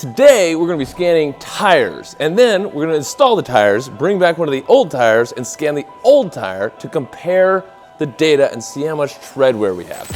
Today, we're going to be scanning tires, and then we're going to install the tires, bring back one of the old tires, and scan the old tire to compare the data and see how much tread wear we have.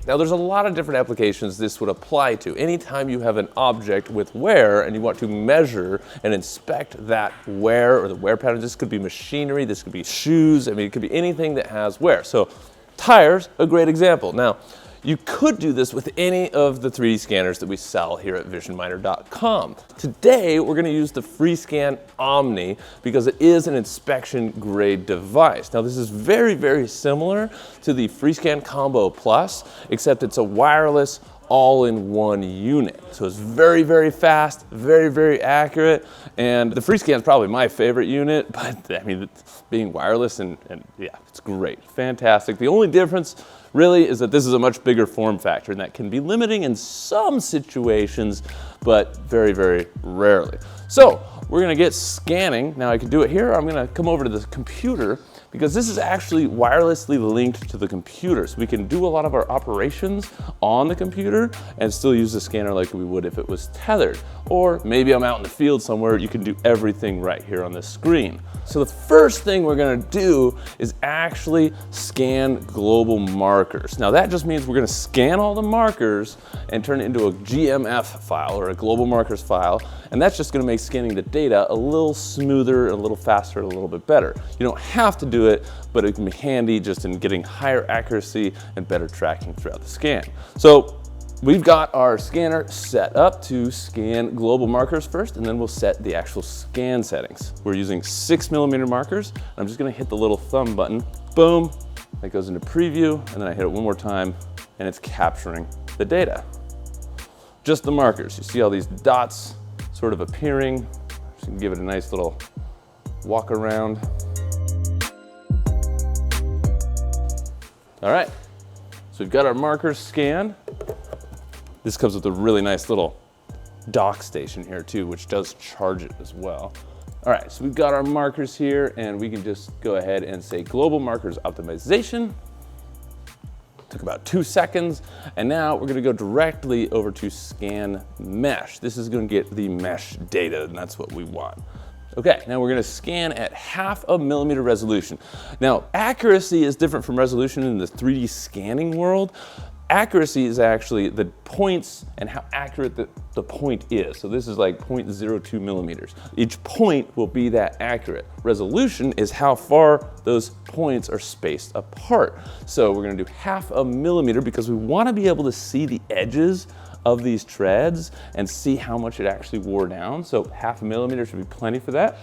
Now there's a lot of different applications this would apply to. Anytime you have an object with wear and you want to measure and inspect that wear or the wear pattern, this could be machinery, this could be shoes, I mean it could be anything that has wear. So tires, a great example. Now you could do this with any of the 3D scanners that we sell here at visionminer.com. Today, we're gonna use the FreeScan Omni because it is an inspection grade device. Now this is very, very similar to the FreeScan Combo Plus, except it's a wireless all-in-one unit. So it's very, very fast, very, very accurate. And the FreeScan is probably my favorite unit, but I mean, it's being wireless and yeah, it's great, fantastic. The only difference really is that this is a much bigger form factor, and that can be limiting in some situations, but very, very rarely. So we're gonna get scanning. Now I can do it here, or I'm gonna come over to the computer because this is actually wirelessly linked to the computer. So we can do a lot of our operations on the computer and still use the scanner like we would if it was tethered. Or maybe I'm out in the field somewhere, you can do everything right here on the screen. So the first thing we're gonna do is actually scan global markers. Now that just means we're gonna scan all the markers and turn it into a GMF file or a global markers file. And that's just gonna make scanning the data a little smoother, a little faster, and a little bit better. You don't have to do it, but it can be handy just in getting higher accuracy and better tracking throughout the scan. So we've got our scanner set up to scan global markers first, and then we'll set the actual scan settings. We're using 6mm markers. I'm just gonna hit the little thumb button, boom, that goes into preview, and then I hit it one more time, and it's capturing the data. Just the markers. You see all these dots sort of appearing. Just gonna give it a nice little walk around. All right, so we've got our markers scanned. This comes with a really nice little dock station here too, which does charge it as well. All right, so we've got our markers here, and we can just go ahead and say global markers optimization. Took about 2 seconds, and now we're gonna go directly over to scan mesh. This is gonna get the mesh data, and that's what we want. Okay, now we're gonna scan at 0.5 millimeter resolution. Now, accuracy is different from resolution in the 3D scanning world. Accuracy is actually the points and how accurate the point is. So this is like 0.02 millimeters. Each point will be that accurate. Resolution is how far those points are spaced apart. So we're gonna do 0.5 millimeter because we wanna be able to see the edges of these treads and see how much it actually wore down. So 0.5 millimeter should be plenty for that.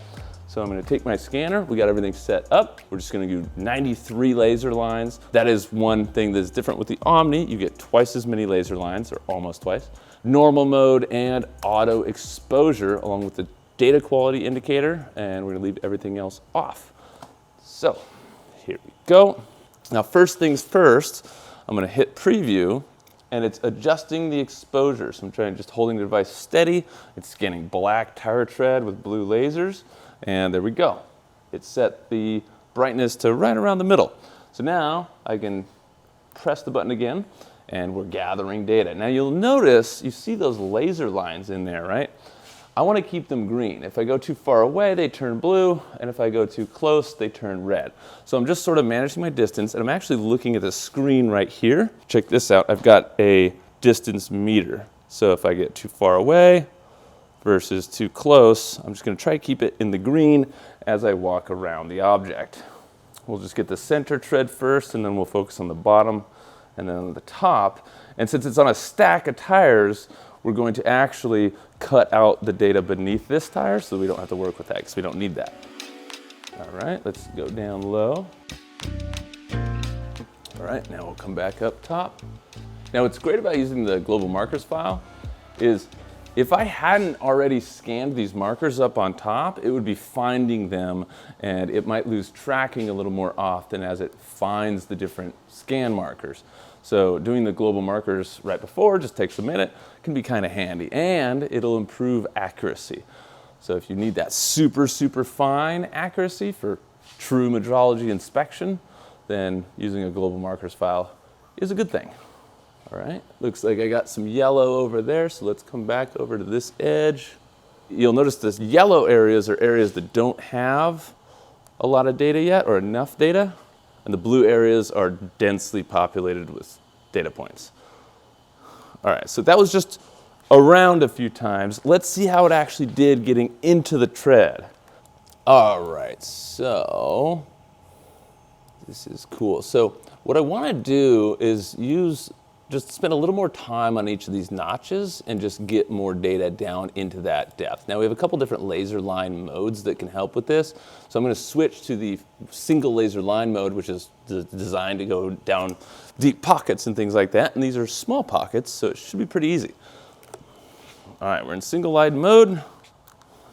So I'm gonna take my scanner, we got everything set up. We're just gonna do 93 laser lines. That is one thing that's different with the Omni. You get twice as many laser lines, or almost twice. Normal mode and auto exposure, along with the data quality indicator, and we're gonna leave everything else off. So here we go. Now first things first, I'm gonna hit preview, and it's adjusting the exposure. So I'm trying just holding the device steady. It's scanning black tire tread with blue lasers. And there we go. It set the brightness to right around the middle. So now I can press the button again, and we're gathering data. Now you'll notice, you see those laser lines in there, right? I want to keep them green. If I go too far away, they turn blue, and if I go too close, they turn red. So I'm just sort of managing my distance, and I'm actually looking at the screen right here. Check this out. I've got a distance meter. So if I get too far away versus too close, I'm just gonna try to keep it in the green as I walk around the object. We'll just get the center tread first, and then we'll focus on the bottom and then on the top. And since it's on a stack of tires, we're going to actually cut out the data beneath this tire so we don't have to work with that because we don't need that. All right, let's go down low. All right, now we'll come back up top. Now what's great about using the global markers file is if I hadn't already scanned these markers up on top, it would be finding them, and it might lose tracking a little more often as it finds the different scan markers. So doing the global markers right before just takes a minute, can be kind of handy, and it'll improve accuracy. So if you need that super, super fine accuracy for true metrology inspection, then using a global markers file is a good thing. All right, looks like I got some yellow over there, so let's come back over to this edge. You'll notice this yellow areas are areas that don't have a lot of data yet, or enough data, and the blue areas are densely populated with data points. All right, so that was just around a few times. Let's see how it actually did getting into the tread. All right, so this is cool. So what I want to do is just spend a little more time on each of these notches and just get more data down into that depth. Now we have a couple different laser line modes that can help with this. So I'm going to switch to the single laser line mode, which is designed to go down deep pockets and things like that. And these are small pockets, so it should be pretty easy. All right, we're in single line mode,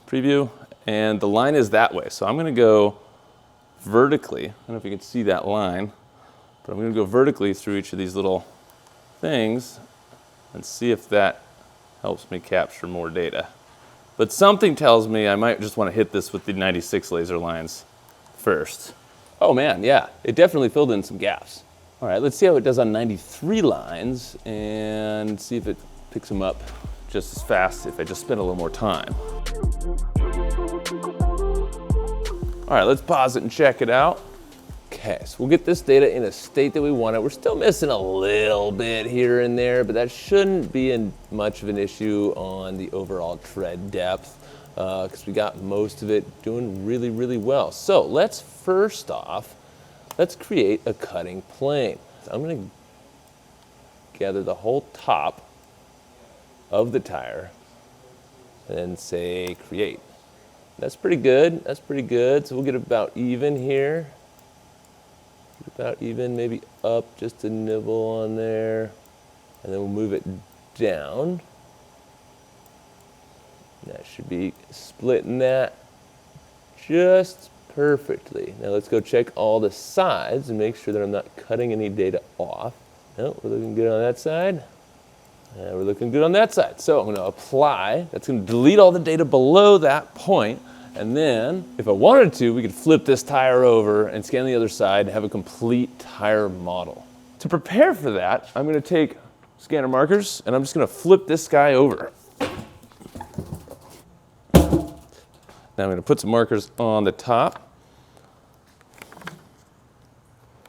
preview, and the line is that way. So I'm going to go vertically. I don't know if you can see that line, but I'm going to go vertically through each of these little things and see if that helps me capture more data. But something tells me I might just want to hit this with the 96 laser lines first. Oh man, yeah, it definitely filled in some gaps. All right, let's see how it does on 93 lines and see if it picks them up just as fast if I just spend a little more time. All right, let's pause it and check it out. Okay, so we'll get this data in a state that we want it. We're still missing a little bit here and there, but that shouldn't be much of an issue on the overall tread depth because we got most of it doing really, really well. So let's let's create a cutting plane. So I'm going to gather the whole top of the tire and then say create. That's pretty good. That's pretty good. So we'll get about even here. About even, maybe up just a nibble on there, and then we'll move it down. That should be splitting that just perfectly. Now let's go check all the sides and make sure that I'm not cutting any data off. No, we're looking good on that side. And we're looking good on that side. So I'm going to apply. That's going to delete all the data below that point. And then, if I wanted to, we could flip this tire over and scan the other side and have a complete tire model. To prepare for that, I'm going to take scanner markers and I'm just going to flip this guy over. Now I'm going to put some markers on the top.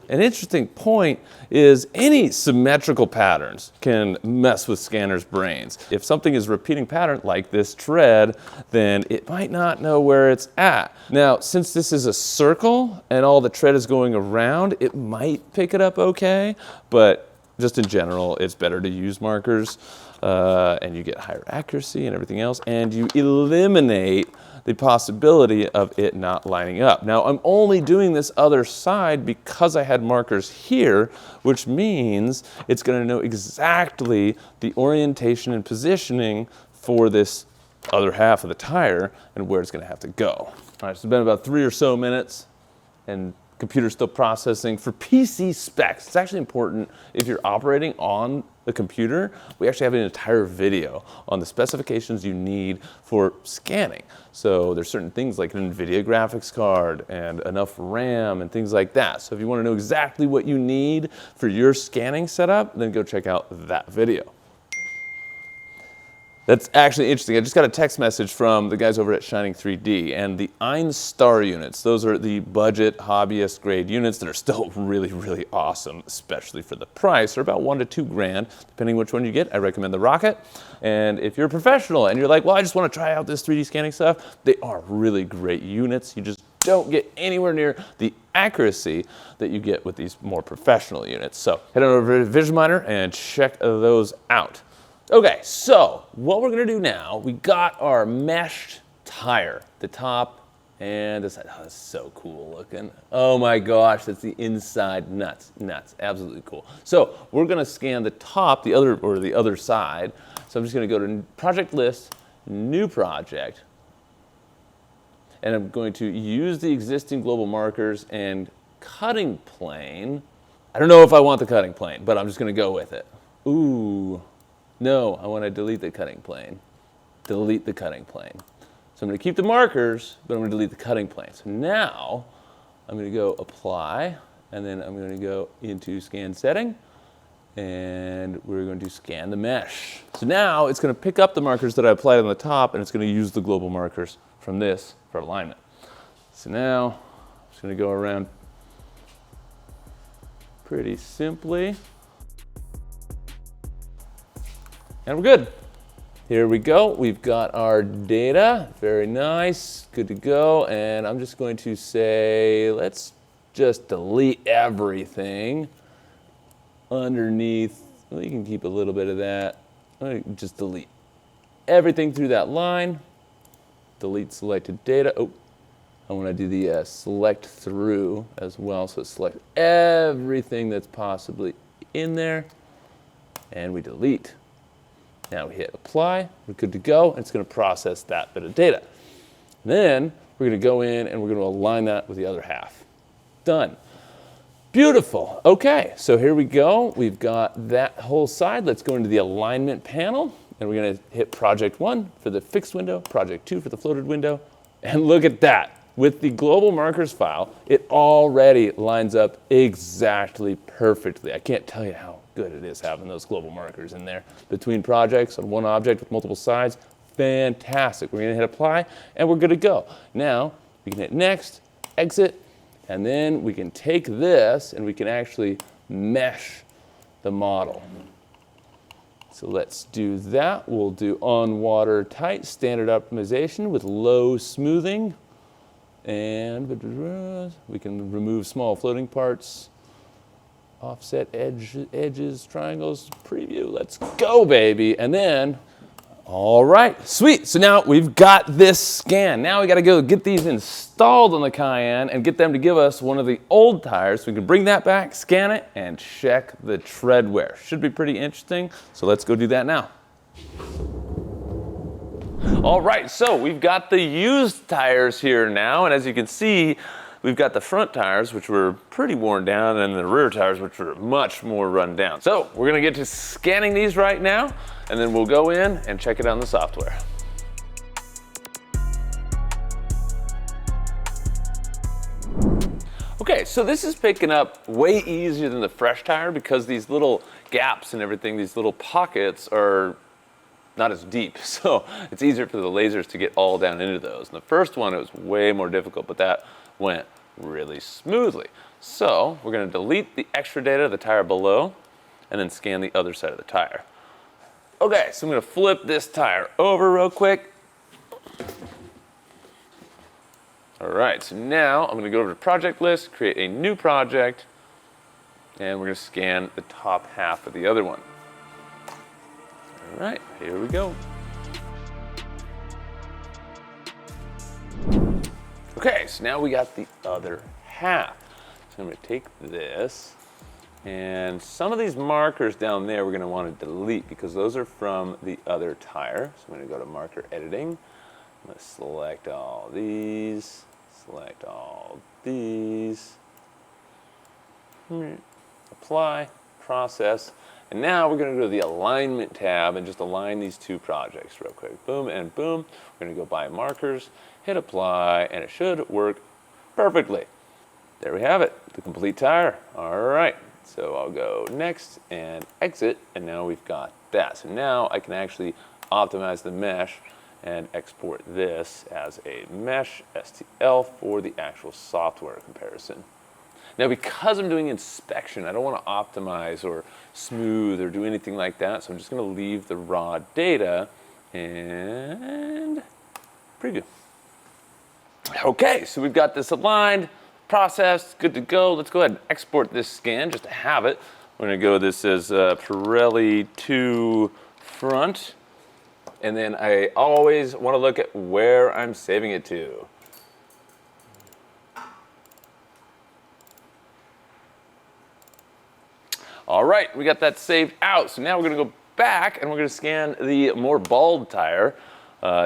An interesting point is any symmetrical patterns can mess with scanners' brains. If something is a repeating pattern like this tread, then it might not know where it's at. Now, since this is a circle and all the tread is going around, it might pick it up okay, but just in general, it's better to use markers and you get higher accuracy and everything else, and you eliminate the possibility of it not lining up. Now, I'm only doing this other side because I had markers here, which means it's going to know exactly the orientation and positioning for this other half of the tire and where it's going to have to go. All right, so it's been about 3 or so minutes, and computer's still processing. For PC specs, it's actually important if you're operating on the computer, we actually have an entire video on the specifications you need for scanning. So there's certain things like an NVIDIA graphics card and enough RAM and things like that. So if you want to know exactly what you need for your scanning setup, then go check out that video. That's actually interesting. I just got a text message from the guys over at Shining 3D, and the Einstar units, those are the budget hobbyist grade units that are still really, really awesome, especially for the price. They're about $1 to $2 grand, depending which one you get. I recommend the Rocket. And if you're a professional and you're like, well, I just want to try out this 3D scanning stuff, they are really great units. You just don't get anywhere near the accuracy that you get with these more professional units. So head on over to Vision Miner and check those out. Okay, so what we're gonna do now, we got our meshed tire, the top and the side. Oh, that's so cool looking. Oh my gosh, that's the inside, nuts, absolutely cool. So we're gonna scan the top, the other side. So I'm just gonna go to project list, new project, and I'm going to use the existing global markers and cutting plane. I don't know if I want the cutting plane, but I'm just gonna go with it. Ooh. No, I want to delete the cutting plane. Delete the cutting plane. So I'm going to keep the markers, but I'm going to delete the cutting plane. So now I'm going to go apply And then I'm going to go into scan setting, and we're going to scan the mesh. So now it's going to pick up the markers that I applied on the top, and it's going to use the global markers from this for alignment. So now I'm just going to go around pretty simply. And we're good. Here we go. We've got our data. Very nice. Good to go. And I'm just going to say, let's just delete everything underneath. Well, you can keep a little bit of that. Just delete everything through that line. Delete selected data. Oh, I want to do the select through as well. So select everything that's possibly in there. And we delete. Now we hit apply, we're good to go, and it's going to process that bit of data. Then we're going to go in and we're going to align that with the other half. Done. Beautiful. Okay, so here we go. We've got that whole side. Let's go into the alignment panel, and we're going to hit project 1 for the fixed window, project 2 for the floated window, and look at that. With the global markers file, it already lines up exactly perfectly. I can't tell you how good it is having those global markers in there between projects on one object with multiple sides. Fantastic. We're going to hit apply, and we're good to go. Now we can hit next, exit, and then we can take this and we can actually mesh the model. So let's do that. We'll do on water tight standard optimization with low smoothing. And we can remove small floating parts, offset edges, triangles, preview. Let's go, baby. And then, all right, sweet. So now we've got this scan. Now we got to go get these installed on the Cayenne and get them to give us one of the old tires. So we can bring that back, scan it, and check the tread wear. Should be pretty interesting. So let's go do that now. All right, so we've got the used tires here now, and as you can see, we've got the front tires, which were pretty worn down, and the rear tires, which were much more run down. So we're gonna get to scanning these right now, and then we'll go in and check it on the software. Okay, so this is picking up way easier than the fresh tire because these little gaps and everything, these little pockets are not as deep, so it's easier for the lasers to get all down into those. And the first one, it was way more difficult, but that went really smoothly. So we're going to delete the extra data of the tire below and then scan the other side of the tire. Okay, so I'm going to flip this tire over real quick. All right, so now I'm going to go over to project list, create a new project, and we're going to scan the top half of the other one. All right, here we go. Okay, so now we got the other half. So I'm going to take this, and some of these markers down there we're going to want to delete because those are from the other tire. So I'm going to go to marker editing. I'm going to select all these, select all these, apply, process. And now we're going to go to the alignment tab and just align these two projects real quick. Boom and boom. We're going to go by markers, hit apply, and it should work perfectly. There we have it, the complete tire. All right, so I'll go next and exit, and now we've got that. So now I can actually optimize the mesh and export this as a mesh STL for the actual software comparison. Now, because I'm doing inspection, I don't want to optimize or smooth or do anything like that, so I'm just going to leave the raw data and preview. Okay, so we've got this aligned, processed, good to go. Let's go ahead and export this scan just to have it. We're going to go, this is Pirelli 2 front, and then I always want to look at where I'm saving it to. All right, we got that saved out. So now we're gonna go back and we're gonna scan the more bald tire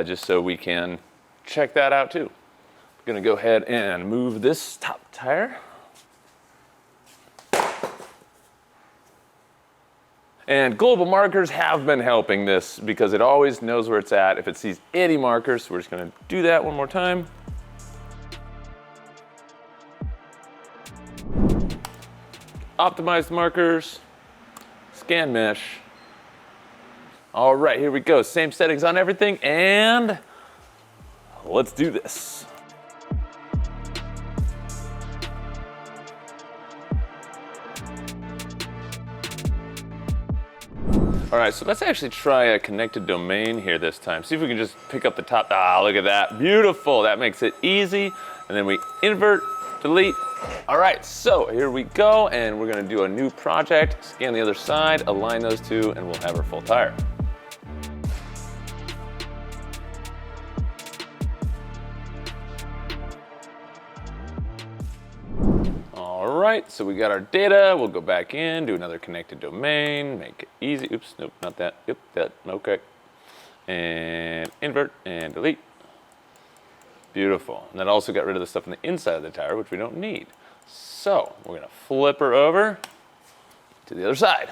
just so we can check that out too. We're gonna go ahead and move this top tire. And global markers have been helping this because it always knows where it's at if it sees any markers. So we're just gonna do that one more time. optimized markers, scan mesh. All right, here we go. Same settings on everything, and let's do this. All right, so let's actually try a connected domain here this time. See if we can just pick up the top. Ah, look at that. Beautiful. That makes it easy. And then we invert, delete. All right, so here we go, and we're gonna do a new project, scan the other side, align those two, and we'll have our full tire. All right, so we got our data. We'll go back in, do another connected domain, make it easy. Oops, nope, not that. Yep, that, okay. And invert and delete. Beautiful. And that also got rid of the stuff on the inside of the tire, which we don't need. So we're gonna flip her over to the other side.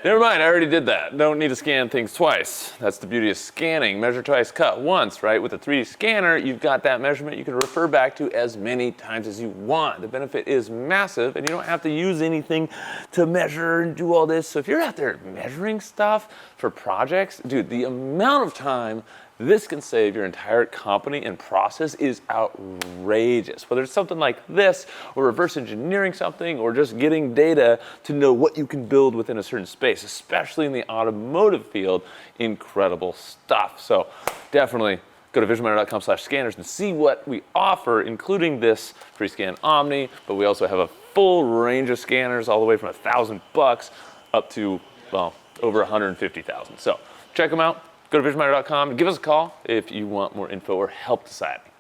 Never mind, I already did that. Don't need to scan things twice. That's the beauty of scanning. Measure twice, cut once, right? With a 3D scanner, you've got that measurement you can refer back to as many times as you want. The benefit is massive, and you don't have to use anything to measure and do all this. So if you're out there measuring stuff for projects, dude, the amount of time this can save your entire company and process is outrageous. Whether it's something like this, or reverse engineering something, or just getting data to know what you can build within a certain space, especially in the automotive field, incredible stuff. So definitely go to visionminer.com/scanners and see what we offer, including this FreeScan Omni, but we also have a full range of scanners all the way from $1,000 up to, well, over 150,000. So check them out. Go to visionminer.com and give us a call if you want more info or help deciding.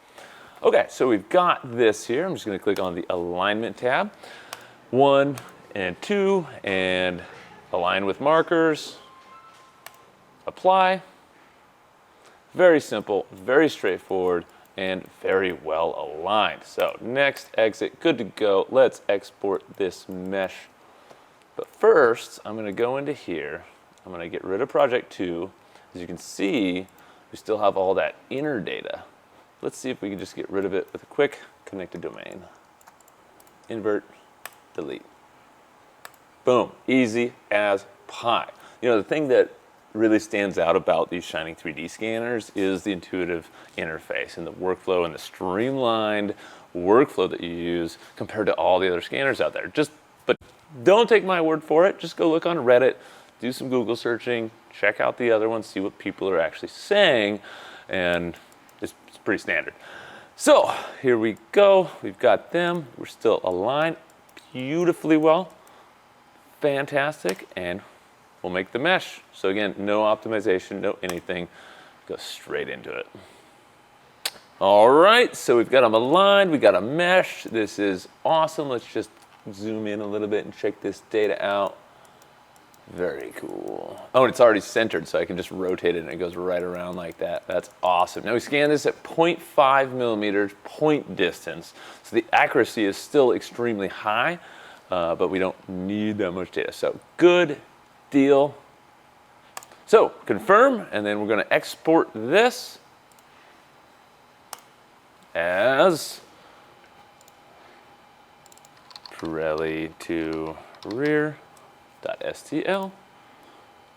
Okay, so we've got this here. I'm just gonna click on the alignment tab. 1 and 2, and align with markers. Apply. Very simple, very straightforward, and very well aligned. So next, exit, good to go. Let's export this mesh. But first, I'm gonna go into here. I'm gonna get rid of project 2. As you can see, we still have all that inner data. Let's see if we can just get rid of it with a quick connected domain. Invert, delete. Boom, easy as pie. You know, the thing that really stands out about these Shining 3D scanners is the intuitive interface and the workflow and the streamlined workflow that you use compared to all the other scanners out there. But don't take my word for it. Just go look on Reddit, do some Google searching, check out the other ones, see what people are actually saying, and it's pretty standard. So here we go. We've got them. We're still aligned beautifully well. Fantastic. And we'll make the mesh. So again, no optimization, no anything. Go straight into it. All right, so we've got them aligned. We got a mesh. This is awesome. Let's just zoom in a little bit and check this data out. Very cool. Oh, and it's already centered, so I can just rotate it and it goes right around like that. That's awesome. Now we scan this at 0.5 millimeters point distance. So the accuracy is still extremely high, but we don't need that much data. So good deal. So confirm, and then we're gonna export this as Pirelli to rear.stl,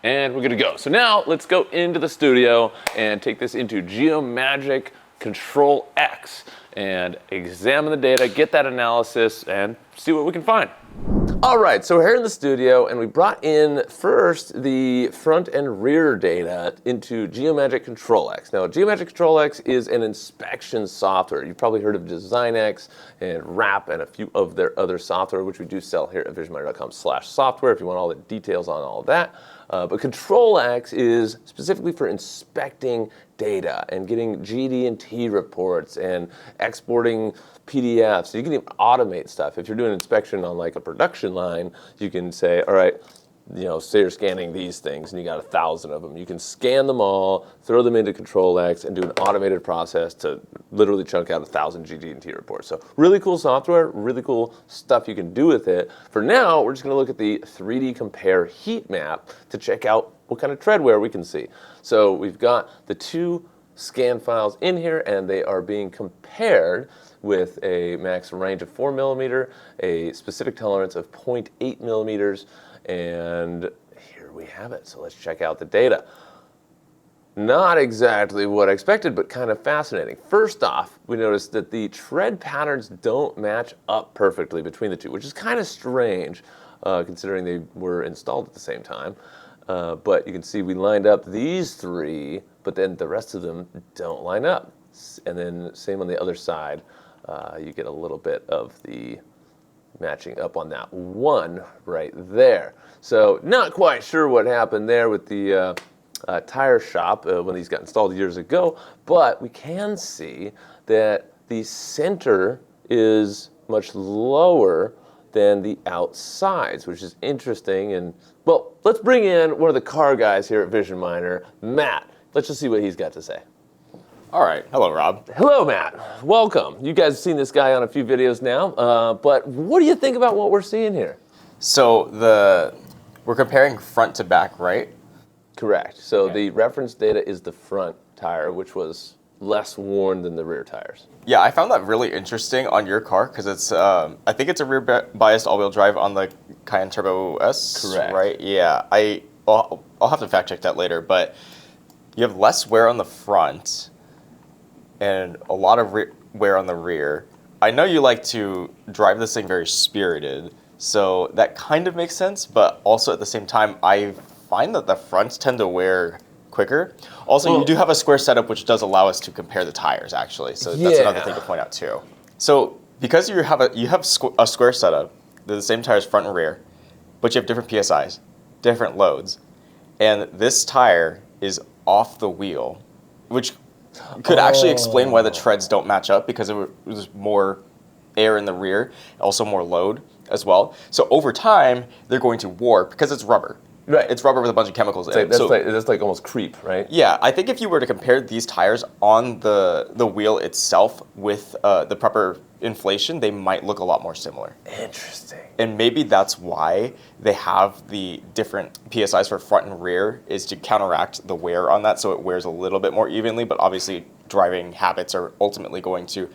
and we're good to go. So now let's go into the studio and take this into Geomagic Control X and examine the data, get that analysis, and see what we can find. All right, so we're here in the studio, and we brought in first the front and rear data into Geomagic Control X. Now, Geomagic Control X is an inspection software. You've probably heard of DesignX and Wrap and a few of their other software, which we do sell here at visionminer.com/software if you want all the details on all of that. But Control X is specifically for inspecting data and getting GD&T reports and exporting PDFs. You can even automate stuff. If you're doing inspection on like a production line, you can say, all right, you know, say you're scanning these things and you got 1,000 of them. You can scan them all, throw them into Control X, and do an automated process to literally chunk out 1,000 GD&T reports. So really cool software, really cool stuff you can do with it. For now, we're just gonna look at the 3D compare heat map to check out what kind of tread wear we can see. So we've got the two scan files in here, and they are being compared with a max range of 4 millimeter, a specific tolerance of 0.8 millimeters, and here we have it. So let's check out the data. Not exactly what I expected, but kind of fascinating. First off, we noticed that the tread patterns don't match up perfectly between the two, which is kind of strange, considering they were installed at the same time. But you can see we lined up these three, but then the rest of them don't line up. And then same on the other side, you get a little bit of the matching up on that one right there. So not quite sure what happened there with the tire shop when these got installed years ago, but we can see that the center is much lower than the outsides, which is interesting. And well, let's bring in one of the car guys here at Vision Miner, Matt. Let's just see what he's got to say. All right. Hello, Rob. Hello, Matt. Welcome. You guys have seen this guy on a few videos now, but what do you think about what we're seeing here? So we're comparing front to back, right? Correct. So the reference data is the front tire, which was less worn than the rear tires. Yeah, I found that really interesting on your car because it's, I think it's a rear biased all-wheel drive on the Cayenne Turbo S. Correct. Right? Yeah. I'll have to fact check that later, but you have less wear on the front and a lot of wear on the rear. I know you like to drive this thing very spirited, so that kind of makes sense, but also at the same time, I find that the fronts tend to wear quicker. Also, you do have a square setup, which does allow us to compare the tires, actually. So that's another thing to point out too. So because you have a square setup, they're the same tires front and rear, but you have different PSIs, different loads, and this tire is off the wheel, which could actually explain why the treads don't match up because it was more air in the rear, also more load as well. So over time, they're going to warp because it's rubber. Right. It's rubber with a bunch of chemicals in it. That's like almost creep, right? Yeah, I think if you were to compare these tires on the wheel itself with the proper inflation, they might look a lot more similar. Interesting. And maybe that's why they have the different PSIs for front and rear, is to counteract the wear on that so it wears a little bit more evenly, but obviously driving habits are ultimately going to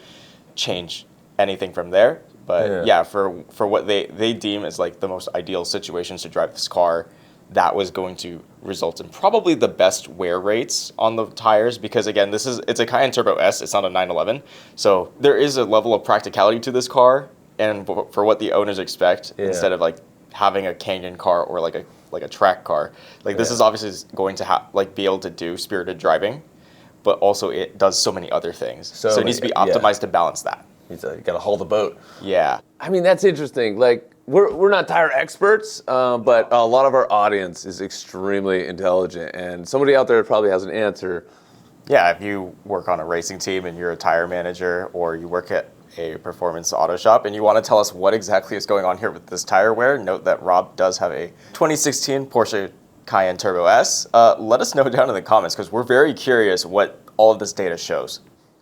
change anything from there. But yeah, for what they deem as like the most ideal situations to drive this car, that was going to result in probably the best wear rates on the tires because, again, it's a Cayenne Turbo S, it's not a 911. So there is a level of practicality to this car and for what the owners expect instead of like having a canyon car or like a track car. Like this is obviously going to be able to do spirited driving, but also it does so many other things. So it needs to be optimized to balance that. You gotta haul the boat. Yeah. I mean, that's interesting. Like, we're not tire experts, but a lot of our audience is extremely intelligent, and somebody out there probably has an answer. Yeah, if you work on a racing team and you're a tire manager, or you work at a performance auto shop and you want to tell us what exactly is going on here with this tire wear, note that Rob does have a 2016 Porsche Cayenne Turbo S. Let us know down in the comments because we're very curious what all of this data shows.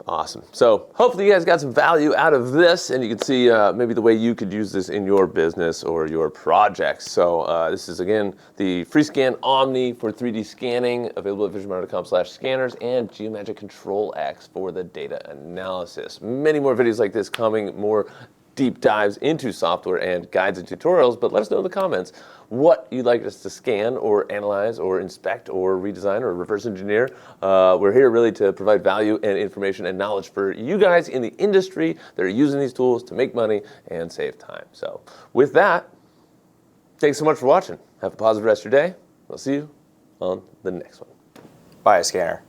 Awesome. So hopefully you guys got some value out of this, and you can see maybe the way you could use this in your business or your projects. So this is, again, the FreeScan Omni for 3D scanning, available at visionminer.com/scanners, and Geomagic Control X for the data analysis. Many more videos like this coming, more deep dives into software and guides and tutorials, but let us know in the comments what you'd like us to scan or analyze or inspect or redesign or reverse engineer. We're here really to provide value and information and knowledge for you guys in the industry that are using these tools to make money and save time. So with that, thanks so much for watching. Have a positive rest of your day. I'll see you on the next one. Bye, Scanner.